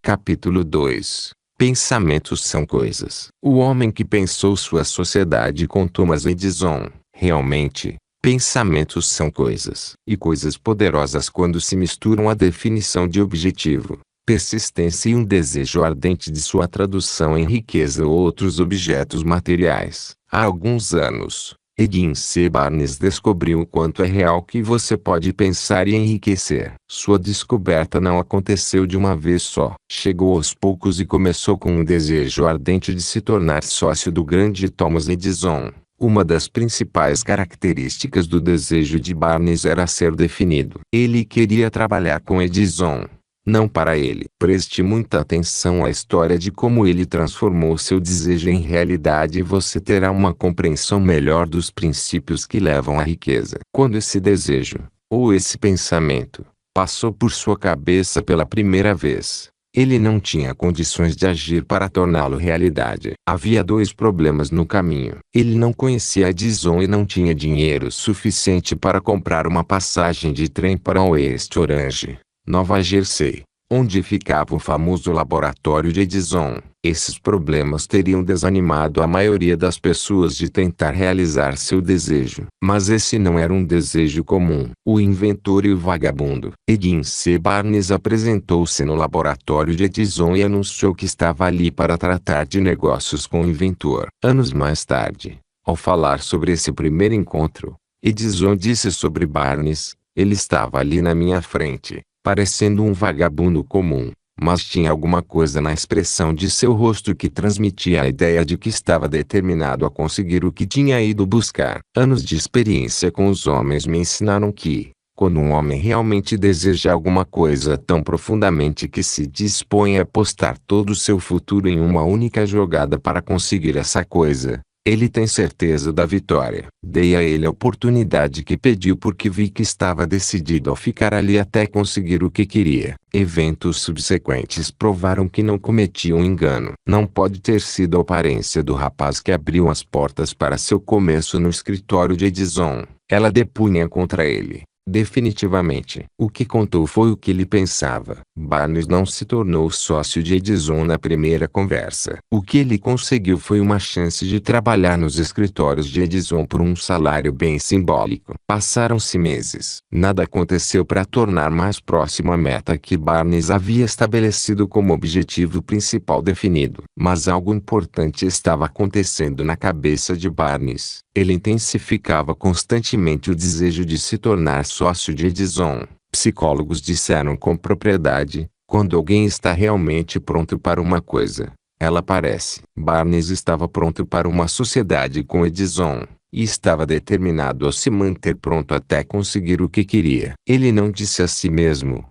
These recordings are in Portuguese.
Capítulo 2. Pensamentos são coisas. O homem que pensou sua sociedade com Thomas Edison. Realmente, pensamentos são coisas. E coisas poderosas quando se misturam a definição de objetivo, persistência e um desejo ardente de sua tradução em riqueza ou outros objetos materiais. Há alguns anos, Edwin C. Barnes descobriu o quanto é real que você pode pensar e enriquecer. Sua descoberta não aconteceu de uma vez só. Chegou aos poucos e começou com um desejo ardente de se tornar sócio do grande Thomas Edison. Uma das principais características do desejo de Barnes era ser definido. Ele queria trabalhar com Edison, não para ele. Preste muita atenção à história de como ele transformou seu desejo em realidade e você terá uma compreensão melhor dos princípios que levam à riqueza. Quando esse desejo, ou esse pensamento, passou por sua cabeça pela primeira vez, ele não tinha condições de agir para torná-lo realidade. Havia dois problemas no caminho. Ele não conhecia Edison e não tinha dinheiro suficiente para comprar uma passagem de trem para West Orange, Nova Jersey, onde ficava o famoso laboratório de Edison. Esses problemas teriam desanimado a maioria das pessoas de tentar realizar seu desejo. Mas esse não era um desejo comum. O inventor e o vagabundo, Edwin C. Barnes, apresentou-se no laboratório de Edison e anunciou que estava ali para tratar de negócios com o inventor. Anos mais tarde, ao falar sobre esse primeiro encontro, Edison disse sobre Barnes: ele estava ali na minha frente, parecendo um vagabundo comum, mas tinha alguma coisa na expressão de seu rosto que transmitia a ideia de que estava determinado a conseguir o que tinha ido buscar. Anos de experiência com os homens me ensinaram que, quando um homem realmente deseja alguma coisa tão profundamente que se dispõe a apostar todo o seu futuro em uma única jogada para conseguir essa coisa, ele tem certeza da vitória. Dei a ele a oportunidade que pediu porque vi que estava decidido a ficar ali até conseguir o que queria. Eventos subsequentes provaram que não cometia um engano. Não pode ter sido a aparência do rapaz que abriu as portas para seu começo no escritório de Edison. Ela depunha contra ele. Definitivamente. O que contou foi o que ele pensava. Barnes não se tornou sócio de Edison na primeira conversa. O que ele conseguiu foi uma chance de trabalhar nos escritórios de Edison por um salário bem simbólico. Passaram-se meses. Nada aconteceu para tornar mais próximo a meta que Barnes havia estabelecido como objetivo principal definido. Mas algo importante estava acontecendo na cabeça de Barnes. Ele intensificava constantemente o desejo de se tornar sócio de Edison. Psicólogos disseram com propriedade: quando alguém está realmente pronto para uma coisa, ela aparece. Barnes estava pronto para uma sociedade com Edison, e estava determinado a se manter pronto até conseguir o que queria. Ele não disse a si mesmo: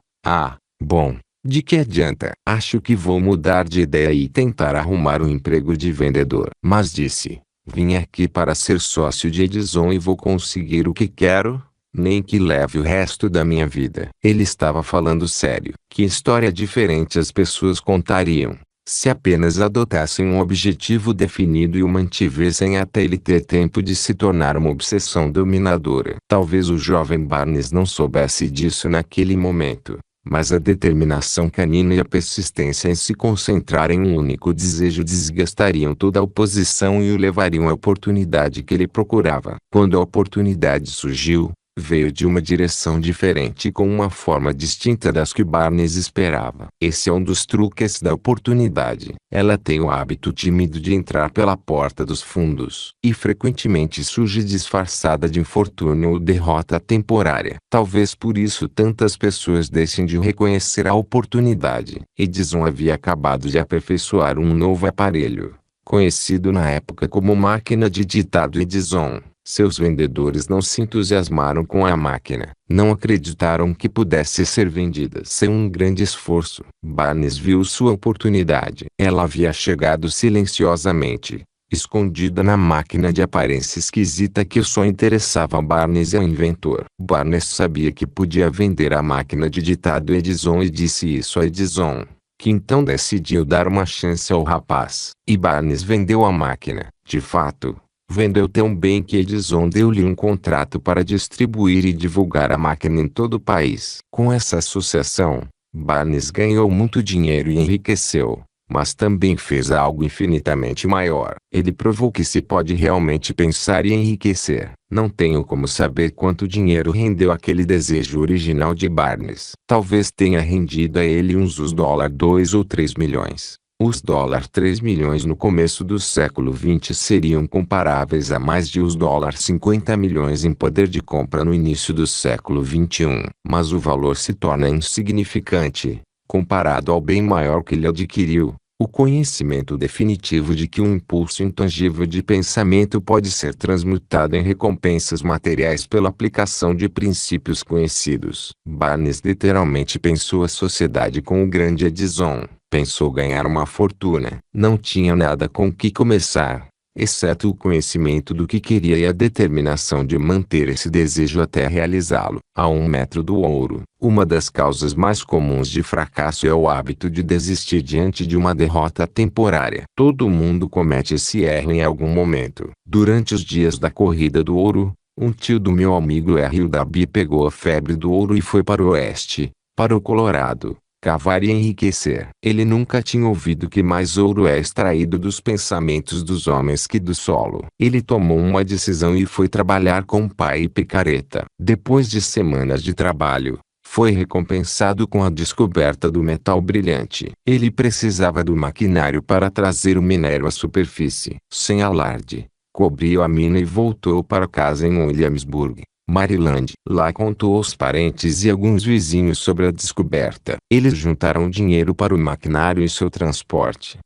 bom, de que adianta? Acho que vou mudar de ideia e tentar arrumar um emprego de vendedor. Mas disse: vim aqui para ser sócio de Edison e vou conseguir o que quero, nem que leve o resto da minha vida. Ele estava falando sério. Que história diferente as pessoas contariam, se apenas adotassem um objetivo definido e o mantivessem até ele ter tempo de se tornar uma obsessão dominadora. Talvez o jovem Barnes não soubesse disso naquele momento, mas a determinação canina e a persistência em se concentrar em um único desejo desgastariam toda a oposição e o levariam à oportunidade que ele procurava. Quando a oportunidade surgiu, veio de uma direção diferente e com uma forma distinta das que Barnes esperava. Esse é um dos truques da oportunidade. Ela tem o hábito tímido de entrar pela porta dos fundos, e frequentemente surge disfarçada de infortúnio ou derrota temporária. Talvez por isso tantas pessoas deixem de reconhecer a oportunidade. Edison havia acabado de aperfeiçoar um novo aparelho, conhecido na época como máquina de ditado Edison. Seus vendedores não se entusiasmaram com a máquina. Não acreditaram que pudesse ser vendida sem um grande esforço. Barnes viu sua oportunidade. Ela havia chegado silenciosamente, escondida na máquina de aparência esquisita que só interessava a Barnes e ao inventor. Barnes sabia que podia vender a máquina de ditado Edison e disse isso a Edison, que então decidiu dar uma chance ao rapaz. E Barnes vendeu a máquina. De fato, vendeu tão bem que Edison deu-lhe um contrato para distribuir e divulgar a máquina em todo o país. Com essa associação, Barnes ganhou muito dinheiro e enriqueceu, mas também fez algo infinitamente maior. Ele provou que se pode realmente pensar e enriquecer. Não tenho como saber quanto dinheiro rendeu aquele desejo original de Barnes. Talvez tenha rendido a ele uns $2 ou 3 milhões. Os $3 milhões no começo do século XX seriam comparáveis a mais de os $50 milhões em poder de compra no início do século XXI. Mas o valor se torna insignificante, comparado ao bem maior que ele adquiriu, o conhecimento definitivo de que um impulso intangível de pensamento pode ser transmutado em recompensas materiais pela aplicação de princípios conhecidos. Barnes literalmente pensou a sociedade com o grande Edison. Pensou ganhar uma fortuna. Não tinha nada com que começar, exceto o conhecimento do que queria e a determinação de manter esse desejo até realizá-lo. A 1 metro do ouro. Uma das causas mais comuns de fracasso é o hábito de desistir diante de uma derrota temporária. Todo mundo comete esse erro em algum momento. Durante os dias da corrida do ouro, um tio do meu amigo R. Darby pegou a febre do ouro e foi para o oeste, para o Colorado, cavar e enriquecer. Ele nunca tinha ouvido que mais ouro é extraído dos pensamentos dos homens que do solo. Ele tomou uma decisão e foi trabalhar com o pai e picareta. Depois de semanas de trabalho, foi recompensado com a descoberta do metal brilhante. Ele precisava do maquinário para trazer o minério à superfície. Sem alarde, cobriu a mina e voltou para casa em Williamsburg, Maryland. Lá contou aos parentes e alguns vizinhos sobre a descoberta. Eles juntaram dinheiro para o maquinário e seu transporte.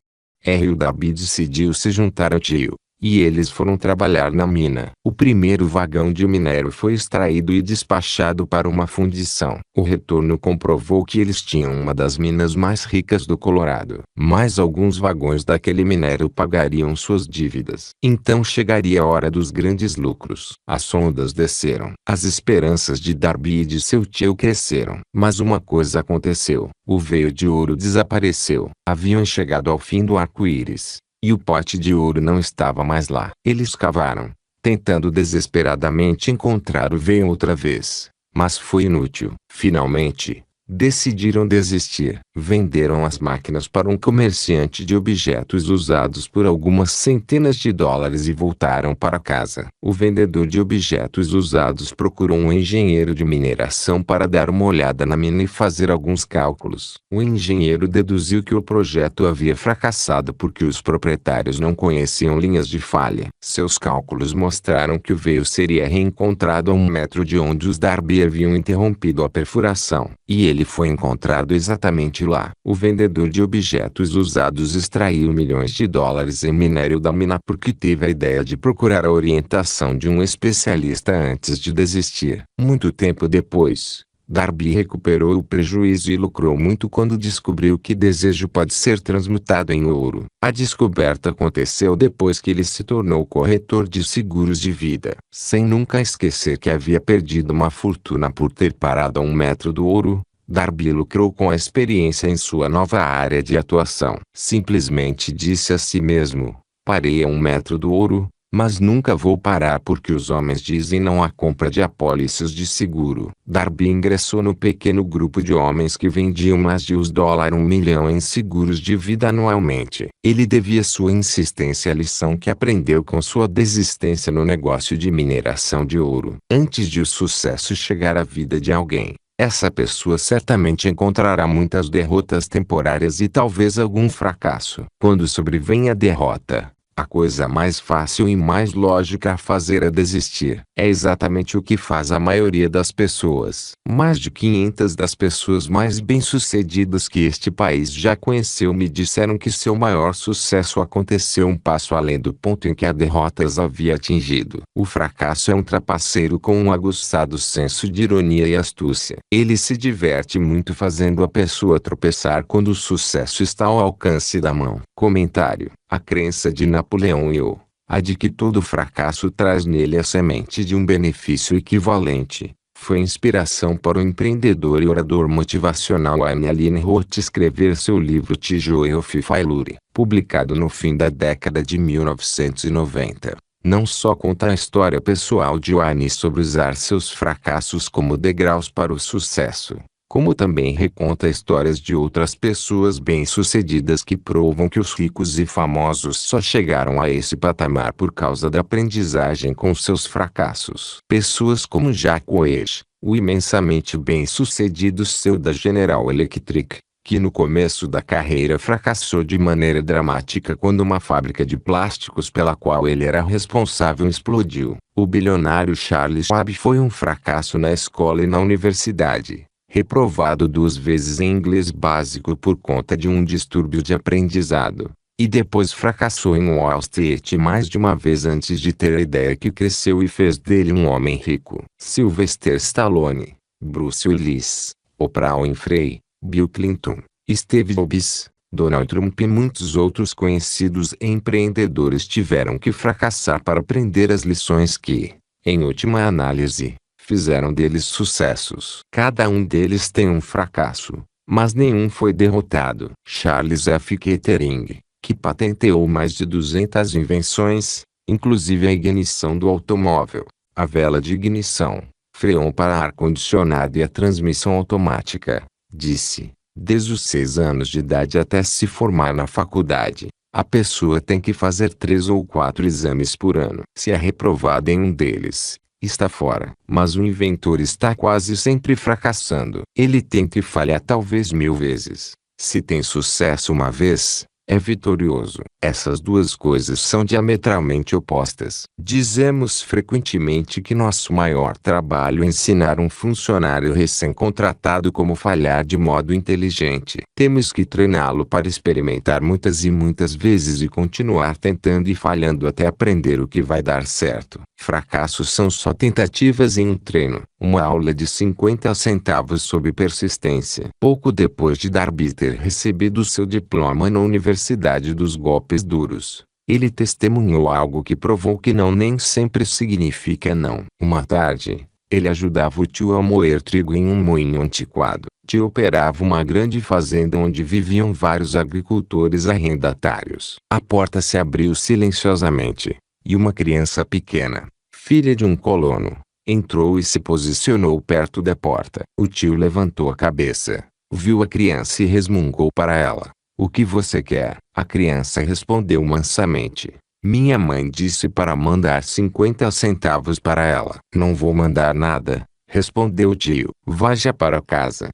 R. Darby decidiu se juntar ao tio, e eles foram trabalhar na mina. O primeiro vagão de minério foi extraído e despachado para uma fundição. O retorno comprovou que eles tinham uma das minas mais ricas do Colorado. Mais alguns vagões daquele minério pagariam suas dívidas. Então chegaria a hora dos grandes lucros. As sondas desceram. As esperanças de Darby e de seu tio cresceram. Mas uma coisa aconteceu. O veio de ouro desapareceu. Haviam chegado ao fim do arco-íris, e o pote de ouro não estava mais lá. Eles cavaram, tentando desesperadamente encontrar o veio outra vez, mas foi inútil. Finalmente, decidiram desistir. Venderam as máquinas para um comerciante de objetos usados por algumas centenas de dólares e voltaram para casa. O vendedor de objetos usados procurou um engenheiro de mineração para dar uma olhada na mina e fazer alguns cálculos. O engenheiro deduziu que o projeto havia fracassado porque os proprietários não conheciam linhas de falha. Seus cálculos mostraram que o veio seria reencontrado a 1 metro de onde os Darby haviam interrompido a perfuração, e ele foi encontrado exatamente lá. O vendedor de objetos usados extraiu milhões de dólares em minério da mina porque teve a ideia de procurar a orientação de um especialista antes de desistir. Muito tempo depois, Darby recuperou o prejuízo e lucrou muito quando descobriu que desejo pode ser transmutado em ouro. A descoberta aconteceu depois que ele se tornou corretor de seguros de vida. Sem nunca esquecer que havia perdido uma fortuna por ter parado a 1 metro do ouro, Darby lucrou com a experiência em sua nova área de atuação. Simplesmente disse a si mesmo: parei a 1 metro do ouro, mas nunca vou parar porque os homens dizem não à compra de apólices de seguro. Darby ingressou no pequeno grupo de homens que vendiam mais de os $1 milhão em seguros de vida anualmente. Ele devia sua insistência à lição que aprendeu com sua desistência no negócio de mineração de ouro. Antes de o sucesso chegar à vida de alguém, essa pessoa certamente encontrará muitas derrotas temporárias e talvez algum fracasso. Quando sobrevém a derrota, a coisa mais fácil e mais lógica a fazer é desistir. É exatamente o que faz a maioria das pessoas. Mais de 500 das pessoas mais bem-sucedidas que este país já conheceu me disseram que seu maior sucesso aconteceu um passo além do ponto em que a derrota as havia atingido. O fracasso é um trapaceiro com um aguçado senso de ironia e astúcia. Ele se diverte muito fazendo a pessoa tropeçar quando o sucesso está ao alcance da mão. Comentário: a crença de Napoleão Hill, a de que todo fracasso traz nele a semente de um benefício equivalente, foi inspiração para o empreendedor e orador motivacional Aline Roth escrever seu livro Tijolo of Failure, publicado no fim da década de 1990. Não só conta a história pessoal de Wayne sobre usar seus fracassos como degraus para o sucesso, como também reconta histórias de outras pessoas bem-sucedidas que provam que os ricos e famosos só chegaram a esse patamar por causa da aprendizagem com seus fracassos. Pessoas como Jack Welch, o imensamente bem-sucedido CEO da General Electric, que no começo da carreira fracassou de maneira dramática quando uma fábrica de plásticos pela qual ele era responsável explodiu. O bilionário Charles Schwab foi um fracasso na escola e na universidade, reprovado 2 vezes em inglês básico por conta de um distúrbio de aprendizado, e depois fracassou em Wall Street mais de uma vez antes de ter a ideia que cresceu e fez dele um homem rico. Sylvester Stallone, Bruce Willis, Oprah Winfrey, Bill Clinton, Steve Jobs, Donald Trump e muitos outros conhecidos empreendedores tiveram que fracassar para aprender as lições que, em última análise, fizeram deles sucessos. Cada um deles tem um fracasso, mas nenhum foi derrotado. Charles F. Kettering, que patenteou mais de 200 invenções, inclusive a ignição do automóvel, a vela de ignição, freon para ar-condicionado e a transmissão automática, disse: desde os 6 anos de idade até se formar na faculdade, a pessoa tem que fazer 3 ou 4 exames por ano. Se é reprovada em um deles, está fora. Mas o inventor está quase sempre fracassando. Ele tenta e falha talvez 1000 vezes. Se tem sucesso uma vez, é vitorioso. Essas duas coisas são diametralmente opostas. Dizemos frequentemente que nosso maior trabalho é ensinar um funcionário recém-contratado como falhar de modo inteligente. Temos que treiná-lo para experimentar muitas e muitas vezes e continuar tentando e falhando até aprender o que vai dar certo. Fracassos são só tentativas em um treino. Uma aula de 50 centavos sobre persistência. Pouco depois de Darby ter recebido seu diploma na Universidade dos Golpes Duros, ele testemunhou algo que provou que não nem sempre significa não. Uma tarde, ele ajudava o tio a moer trigo em um moinho antiquado. Tio operava uma grande fazenda onde viviam vários agricultores arrendatários. A porta se abriu silenciosamente, e uma criança pequena, filha de um colono, entrou e se posicionou perto da porta. O tio levantou a cabeça, viu a criança e resmungou para ela: "O que você quer?" A criança respondeu mansamente: "Minha mãe disse para mandar 50 centavos para ela." "Não vou mandar nada", respondeu o tio. "Vá já para casa."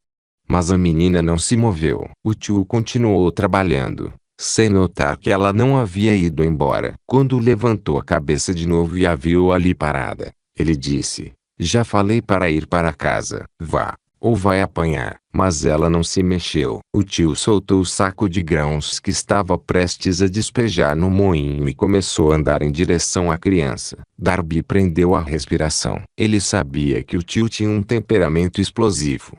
Mas a menina não se moveu. O tio continuou trabalhando, sem notar que ela não havia ido embora. Quando levantou a cabeça de novo e a viu ali parada, ele disse: "Já falei para ir para casa. Vá, ou vai apanhar." Mas ela não se mexeu. O tio soltou o saco de grãos que estava prestes a despejar no moinho e começou a andar em direção à criança. Darby prendeu a respiração. Ele sabia que o tio tinha um temperamento explosivo.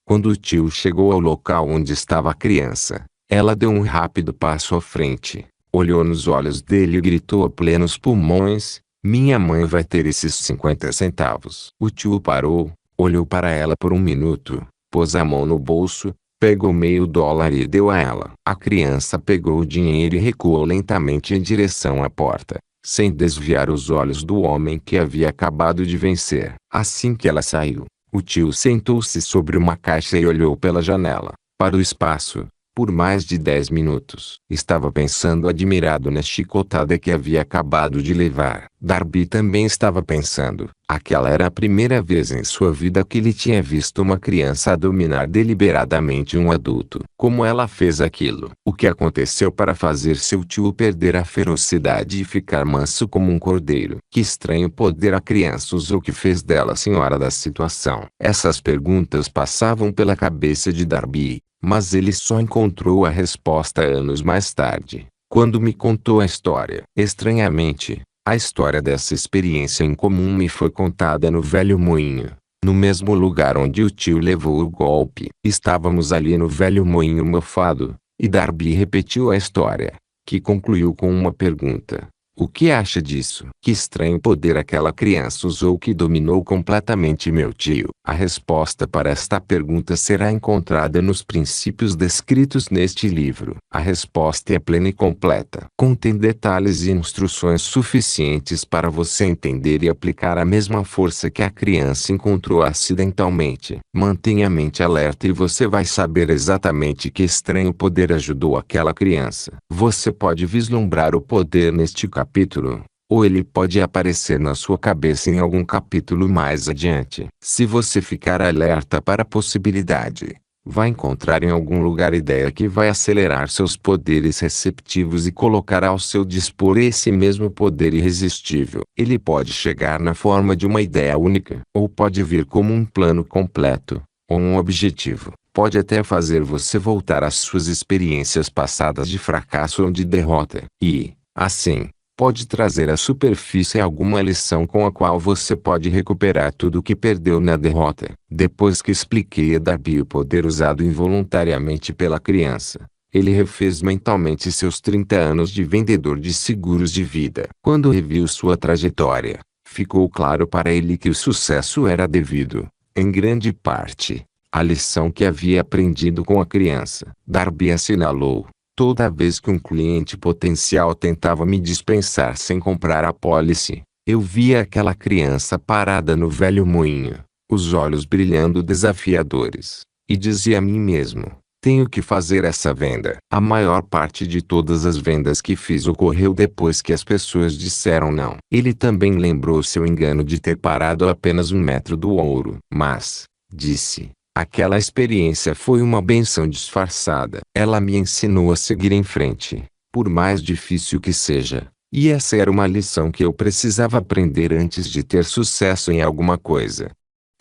Quando o tio chegou ao local onde estava a criança, ela deu um rápido passo à frente, olhou nos olhos dele e gritou a plenos pulmões: "Minha mãe vai ter esses 50 centavos." O tio parou, olhou para ela por um minuto, pôs a mão no bolso, pegou $0,5 e deu a ela. A criança pegou o dinheiro e recuou lentamente em direção à porta, sem desviar os olhos do homem que havia acabado de vencer. Assim que ela saiu, o tio sentou-se sobre uma caixa e olhou pela janela, para o espaço, por mais de 10 minutos. Estava pensando admirado na chicotada que havia acabado de levar. Darby também estava pensando. Aquela era a primeira vez em sua vida que ele tinha visto uma criança dominar deliberadamente um adulto. Como ela fez aquilo? O que aconteceu para fazer seu tio perder a ferocidade e ficar manso como um cordeiro? Que estranho poder a criança usou que fez dela a senhora da situação? Essas perguntas passavam pela cabeça de Darby. Mas ele só encontrou a resposta anos mais tarde, quando me contou a história. Estranhamente, a história dessa experiência incomum me foi contada no velho moinho, no mesmo lugar onde o tio levou o golpe. Estávamos ali no velho moinho mofado, e Darby repetiu a história, que concluiu com uma pergunta: O que acha disso? Que estranho poder aquela criança usou que dominou completamente meu tio. A resposta para esta pergunta será encontrada nos princípios descritos neste livro. A resposta é plena e completa. Contém detalhes e instruções suficientes para você entender e aplicar a mesma força que a criança encontrou acidentalmente. Mantenha a mente alerta e você vai saber exatamente que estranho poder ajudou aquela criança. Você pode vislumbrar o poder neste capítulo, ou ele pode aparecer na sua cabeça em algum capítulo mais adiante. Se você ficar alerta para a possibilidade, vai encontrar em algum lugar ideia que vai acelerar seus poderes receptivos e colocar ao seu dispor esse mesmo poder irresistível. Ele pode chegar na forma de uma ideia única, ou pode vir como um plano completo, ou um objetivo. Pode até fazer você voltar às suas experiências passadas de fracasso ou de derrota. E, assim, pode trazer à superfície alguma lição com a qual você pode recuperar tudo o que perdeu na derrota. Depois que expliquei a Darby o poder usado involuntariamente pela criança, ele refez mentalmente seus 30 anos de vendedor de seguros de vida. Quando reviu sua trajetória, ficou claro para ele que o sucesso era devido, em grande parte, à lição que havia aprendido com a criança. Darby assinalou: toda vez que um cliente potencial tentava me dispensar sem comprar a pólice, eu via aquela criança parada no velho moinho, os olhos brilhando desafiadores, e dizia a mim mesmo: tenho que fazer essa venda. A maior parte de todas as vendas que fiz ocorreu depois que as pessoas disseram não. Ele também lembrou seu engano de ter parado a apenas 1 metro do ouro. Mas, disse, aquela experiência foi uma benção disfarçada. Ela me ensinou a seguir em frente, por mais difícil que seja. E essa era uma lição que eu precisava aprender antes de ter sucesso em alguma coisa.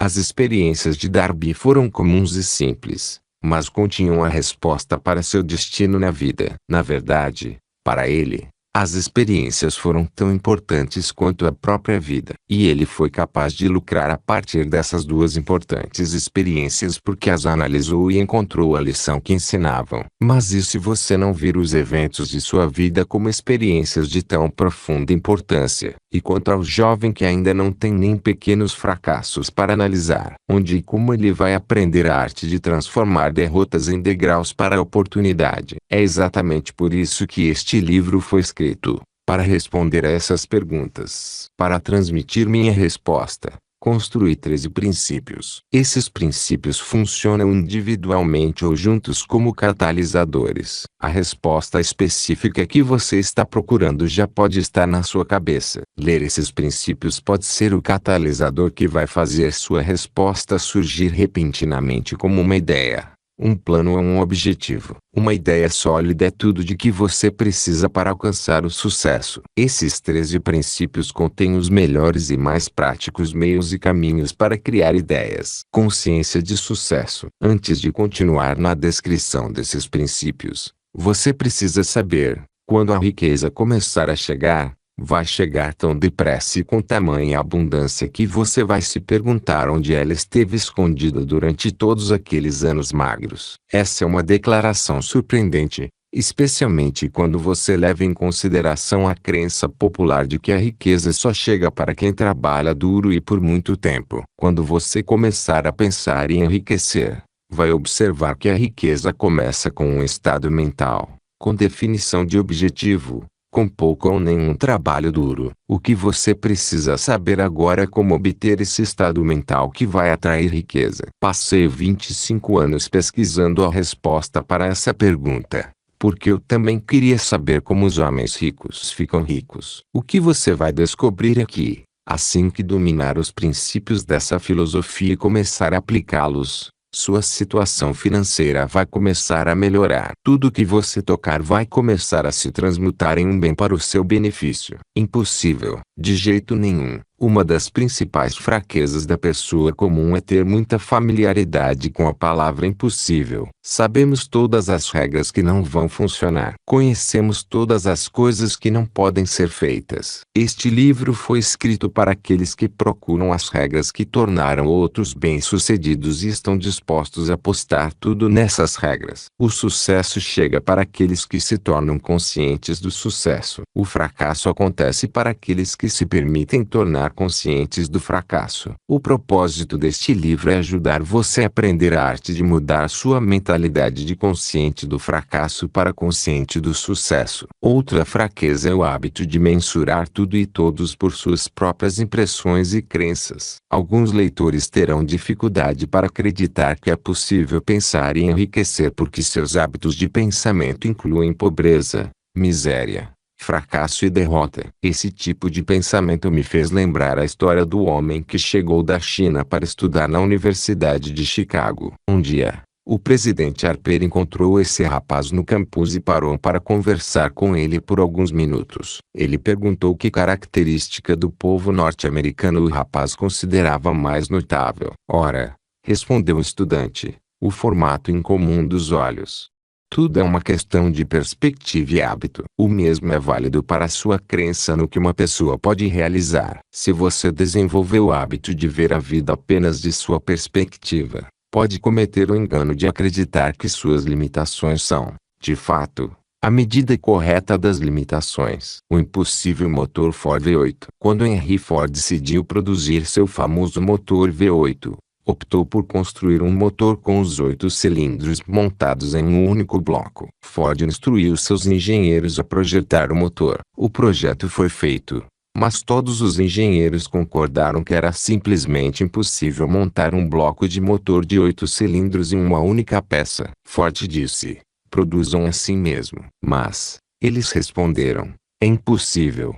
As experiências de Darby foram comuns e simples, mas continham a resposta para seu destino na vida. Na verdade, para ele, as experiências foram tão importantes quanto a própria vida. E ele foi capaz de lucrar a partir dessas duas importantes experiências porque as analisou e encontrou a lição que ensinavam. Mas e se você não vir os eventos de sua vida como experiências de tão profunda importância? E quanto ao jovem que ainda não tem nem pequenos fracassos para analisar, onde e como ele vai aprender a arte de transformar derrotas em degraus para a oportunidade? É exatamente por isso que este livro foi escrito, para responder a essas perguntas. Para transmitir minha resposta, construí 13 princípios. Esses princípios funcionam individualmente ou juntos como catalisadores. A resposta específica que você está procurando já pode estar na sua cabeça. Ler esses princípios pode ser o catalisador que vai fazer sua resposta surgir repentinamente como uma ideia, um plano ou um objetivo. Uma ideia sólida é tudo de que você precisa para alcançar o sucesso. Esses 13 princípios contêm os melhores e mais práticos meios e caminhos para criar ideias. Consciência de sucesso. Antes de continuar na descrição desses princípios, você precisa saber: quando a riqueza começar a chegar, vai chegar tão depressa e com tamanha abundância que você vai se perguntar onde ela esteve escondida durante todos aqueles anos magros. Essa é uma declaração surpreendente, especialmente quando você leva em consideração a crença popular de que a riqueza só chega para quem trabalha duro e por muito tempo. Quando você começar a pensar em enriquecer, vai observar que a riqueza começa com um estado mental, com definição de objetivo, com pouco ou nenhum trabalho duro. O que você precisa saber agora é como obter esse estado mental que vai atrair riqueza. Passei 25 anos pesquisando a resposta para essa pergunta, porque eu também queria saber como os homens ricos ficam ricos. O que você vai descobrir é que, assim que dominar os princípios dessa filosofia e começar a aplicá-los, sua situação financeira vai começar a melhorar. Tudo que você tocar vai começar a se transmutar em um bem para o seu benefício. Impossível, de jeito nenhum, Uma das principais fraquezas da pessoa comum é ter muita familiaridade com a palavra impossível. Sabemos todas as regras que não vão funcionar. Conhecemos todas as coisas que não podem ser feitas. Este livro foi escrito para aqueles que procuram as regras que tornaram outros bem-sucedidos e estão dispostos a apostar tudo nessas regras. O sucesso chega para aqueles que se tornam conscientes do sucesso. O fracasso acontece para aqueles que se permitem tornar conscientes do fracasso. O propósito deste livro é ajudar você a aprender a arte de mudar sua mentalidade de consciente do fracasso para consciente do sucesso. Outra fraqueza é o hábito de mensurar tudo e todos por suas próprias impressões e crenças. Alguns leitores terão dificuldade para acreditar que é possível pensar e enriquecer porque seus hábitos de pensamento incluem pobreza, miséria, fracasso e derrota. Esse tipo de pensamento me fez lembrar a história do homem que chegou da China para estudar na Universidade de Chicago. Um dia, o presidente Harper encontrou esse rapaz no campus e parou para conversar com ele por alguns minutos. Ele perguntou que característica do povo norte-americano o rapaz considerava mais notável. Ora, respondeu o estudante, o formato incomum dos olhos. Tudo é uma questão de perspectiva e hábito. O mesmo é válido para a sua crença no que uma pessoa pode realizar. Se você desenvolver o hábito de ver a vida apenas de sua perspectiva, pode cometer o engano de acreditar que suas limitações são, de fato, a medida correta das limitações. O impossível motor Ford V8. Quando Henry Ford decidiu produzir seu famoso motor V8, optou por construir um motor com os 8 cilindros montados em um único bloco. Ford instruiu seus engenheiros a projetar o motor. O projeto foi feito, mas todos os engenheiros concordaram que era simplesmente impossível montar um bloco de motor de 8 cilindros em uma única peça. Ford disse, produzam assim mesmo. Mas, eles responderam, é impossível.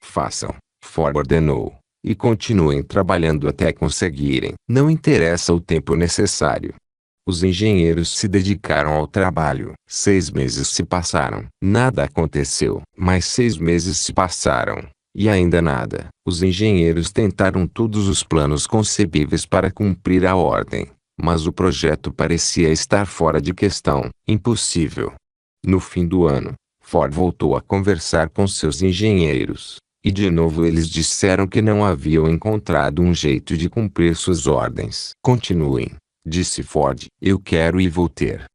Façam, Ford ordenou. E continuem trabalhando até conseguirem. Não interessa o tempo necessário. Os engenheiros se dedicaram ao trabalho. 6 meses se passaram. Nada aconteceu. Mais 6 meses se passaram. E ainda nada. Os engenheiros tentaram todos os planos concebíveis para cumprir a ordem. Mas o projeto parecia estar fora de questão. Impossível. No fim do ano, Ford voltou a conversar com seus engenheiros. E de novo eles disseram que não haviam encontrado um jeito de cumprir suas ordens. Continuem, disse Ford. Eu quero e vou ter.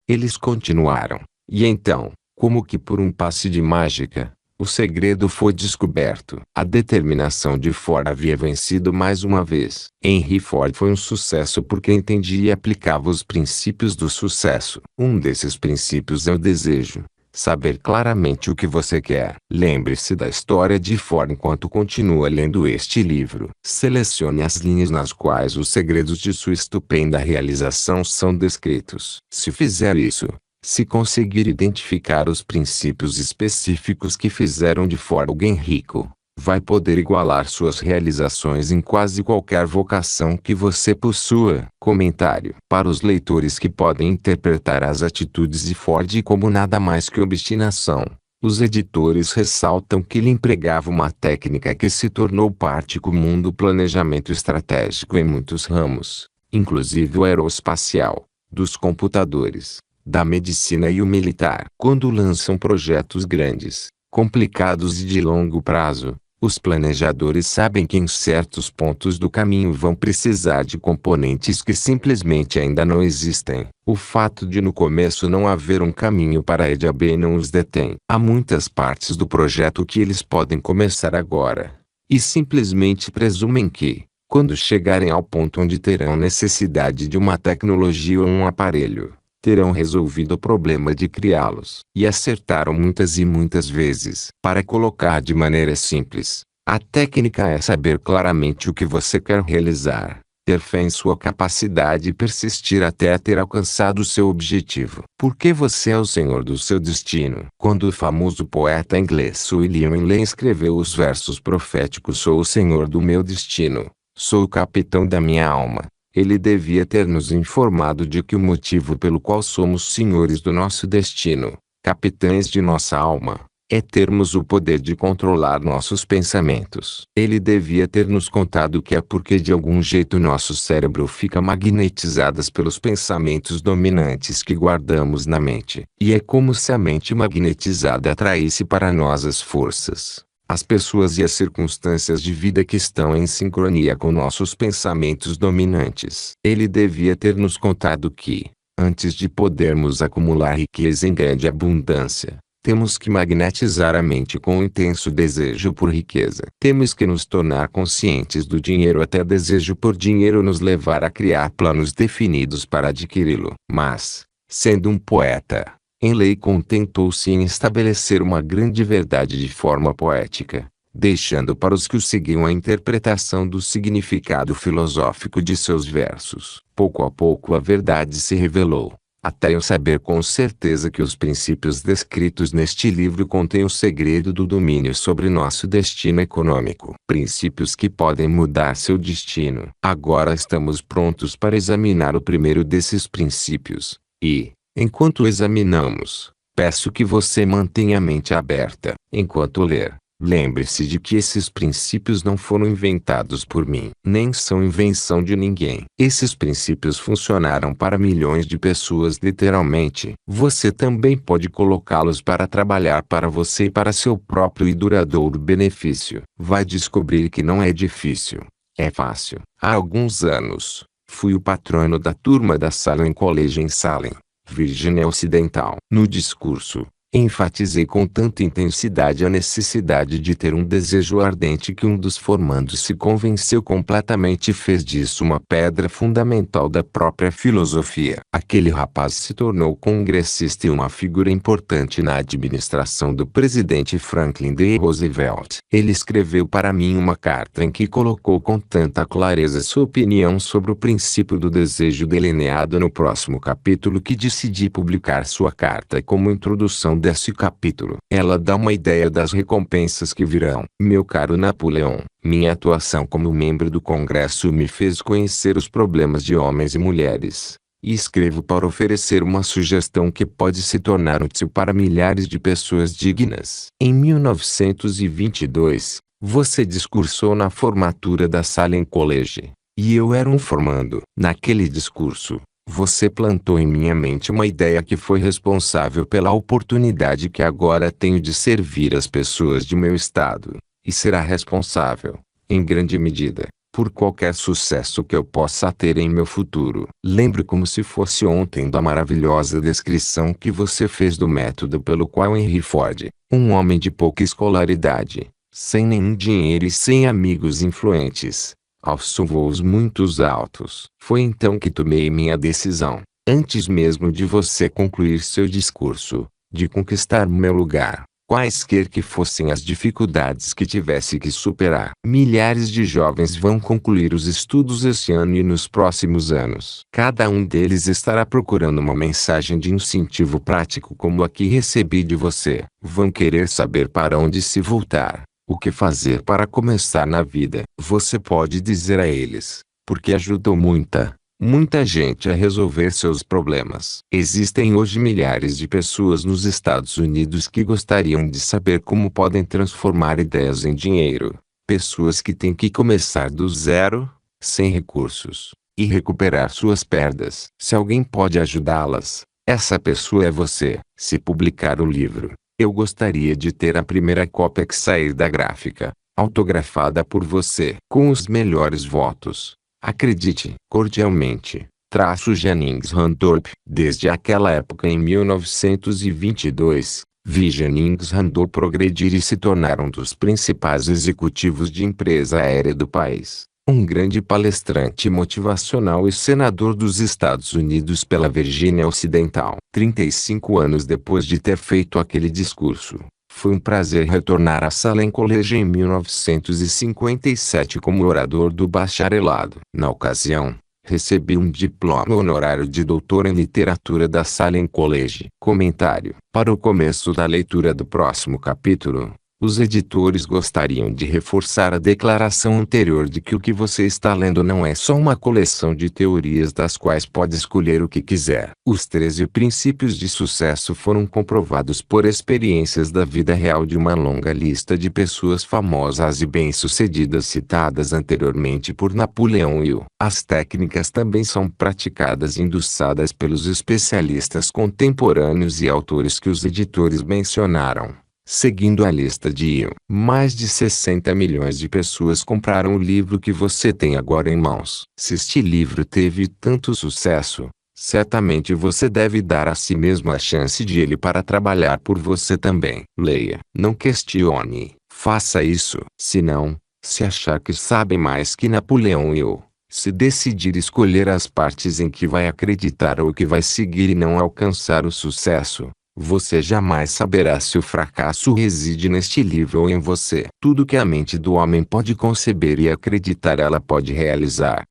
Eles continuaram. E então, como que por um passe de mágica, o segredo foi descoberto. A determinação de Ford havia vencido mais uma vez. Henry Ford foi um sucesso porque entendia e aplicava os princípios do sucesso. Um desses princípios é o desejo. Saber claramente o que você quer. Lembre-se da história de Ford enquanto continua lendo este livro. Selecione as linhas nas quais os segredos de sua estupenda realização são descritos. Se fizer isso, se conseguir identificar os princípios específicos que fizeram de Ford alguém rico, vai poder igualar suas realizações em quase qualquer vocação que você possua. Comentário. Para os leitores que podem interpretar as atitudes de Ford como nada mais que obstinação, os editores ressaltam que ele empregava uma técnica que se tornou parte comum do planejamento estratégico em muitos ramos, inclusive o aeroespacial, dos computadores, da medicina e o militar. Quando lançam projetos grandes, complicados e de longo prazo, os planejadores sabem que em certos pontos do caminho vão precisar de componentes que simplesmente ainda não existem. O fato de no começo não haver um caminho para A de B não os detém. Há muitas partes do projeto que eles podem começar agora. E simplesmente presumem que, quando chegarem ao ponto onde terão necessidade de uma tecnologia ou um aparelho, terão resolvido o problema de criá-los. E acertaram muitas e muitas vezes. Para colocar de maneira simples, a técnica é saber claramente o que você quer realizar, ter fé em sua capacidade e persistir até ter alcançado seu objetivo. Porque você é o senhor do seu destino. Quando o famoso poeta inglês William Lane escreveu os versos proféticos "Sou o senhor do meu destino, sou o capitão da minha alma", ele devia ter nos informado de que o motivo pelo qual somos senhores do nosso destino, capitães de nossa alma, é termos o poder de controlar nossos pensamentos. Ele devia ter nos contado que é porque de algum jeito nosso cérebro fica magnetizado pelos pensamentos dominantes que guardamos na mente. E é como se a mente magnetizada atraísse para nós as forças, as pessoas e as circunstâncias de vida que estão em sincronia com nossos pensamentos dominantes. Ele devia ter nos contado que, antes de podermos acumular riqueza em grande abundância, temos que magnetizar a mente com um intenso desejo por riqueza. Temos que nos tornar conscientes do dinheiro até o desejo por dinheiro nos levar a criar planos definidos para adquiri-lo. Mas, sendo um poeta, Henley contentou-se em estabelecer uma grande verdade de forma poética, deixando para os que o seguiam a interpretação do significado filosófico de seus versos. Pouco a pouco a verdade se revelou, até eu saber com certeza que os princípios descritos neste livro contêm o segredo do domínio sobre nosso destino econômico. Princípios que podem mudar seu destino. Agora estamos prontos para examinar o primeiro desses princípios, e, enquanto o examinamos, peço que você mantenha a mente aberta. Enquanto ler, lembre-se de que esses princípios não foram inventados por mim, nem são invenção de ninguém. Esses princípios funcionaram para milhões de pessoas literalmente. Você também pode colocá-los para trabalhar para você e para seu próprio e duradouro benefício. Vai descobrir que não é difícil. É fácil. Há alguns anos, fui o patrono da turma da Salem College em Salem, Virgínia Ocidental. No discurso, enfatizei com tanta intensidade a necessidade de ter um desejo ardente que um dos formandos se convenceu completamente e fez disso uma pedra fundamental da própria filosofia. Aquele rapaz se tornou congressista e uma figura importante na administração do presidente Franklin D. Roosevelt. Ele escreveu para mim uma carta em que colocou com tanta clareza sua opinião sobre o princípio do desejo delineado no próximo capítulo que decidi publicar sua carta como introdução desse capítulo. Ela dá uma ideia das recompensas que virão. Meu caro Napoleão, minha atuação como membro do Congresso me fez conhecer os problemas de homens e mulheres, e escrevo para oferecer uma sugestão que pode se tornar útil para milhares de pessoas dignas. Em 1922, você discursou na formatura da Salem College, e eu era um formando. Naquele discurso, você plantou em minha mente uma ideia que foi responsável pela oportunidade que agora tenho de servir as pessoas de meu estado, e será responsável, em grande medida, por qualquer sucesso que eu possa ter em meu futuro. Lembro como se fosse ontem da maravilhosa descrição que você fez do método pelo qual Henry Ford, um homem de pouca escolaridade, sem nenhum dinheiro e sem amigos influentes, alçou voos muito altos. Foi então que tomei minha decisão, antes mesmo de você concluir seu discurso, de conquistar meu lugar, quaisquer que fossem as dificuldades que tivesse que superar. Milhares de jovens vão concluir os estudos este ano e nos próximos anos. Cada um deles estará procurando uma mensagem de incentivo prático como a que recebi de você. Vão querer saber para onde se voltar, o que fazer para começar na vida. Você pode dizer a eles, porque ajudou muita gente a resolver seus problemas. Existem hoje milhares de pessoas nos Estados Unidos que gostariam de saber como podem transformar ideias em dinheiro. Pessoas que têm que começar do zero, sem recursos, e recuperar suas perdas. Se alguém pode ajudá-las, essa pessoa é você. Se publicar o livro, eu gostaria de ter a primeira cópia que sair da gráfica, autografada por você. Com os melhores votos. Acredite, cordialmente, Jennings Randolph. Desde aquela época em 1922, vi Jennings Randolph progredir e se tornar um dos principais executivos de empresa aérea do país. Um grande palestrante motivacional e senador dos Estados Unidos pela Virgínia Ocidental. 35 anos depois de ter feito aquele discurso, foi um prazer retornar à Salem College em 1957 como orador do bacharelado. Na ocasião, recebi um diploma honorário de doutor em literatura da Salem College. Comentário. Para o começo da leitura do próximo capítulo, Os editores gostariam de reforçar a declaração anterior de que o que você está lendo não é só uma coleção de teorias das quais pode escolher o que quiser. Os 13 princípios de sucesso foram comprovados por experiências da vida real de uma longa lista de pessoas famosas e bem-sucedidas citadas anteriormente por Napoleão Hill. As técnicas também são praticadas e endossadas pelos especialistas contemporâneos e autores que os editores mencionaram. Seguindo a lista de Hill, mais de 60 milhões de pessoas compraram o livro que você tem agora em mãos. Se este livro teve tanto sucesso, certamente você deve dar a si mesmo a chance de ele para trabalhar por você também. Leia, não questione, faça isso. Se não, se achar que sabe mais que Napoleão Hill, se decidir escolher as partes em que vai acreditar ou que vai seguir e não alcançar o sucesso, você jamais saberá se o fracasso reside neste livro ou em você. Tudo que a mente do homem pode conceber e acreditar ela pode realizar.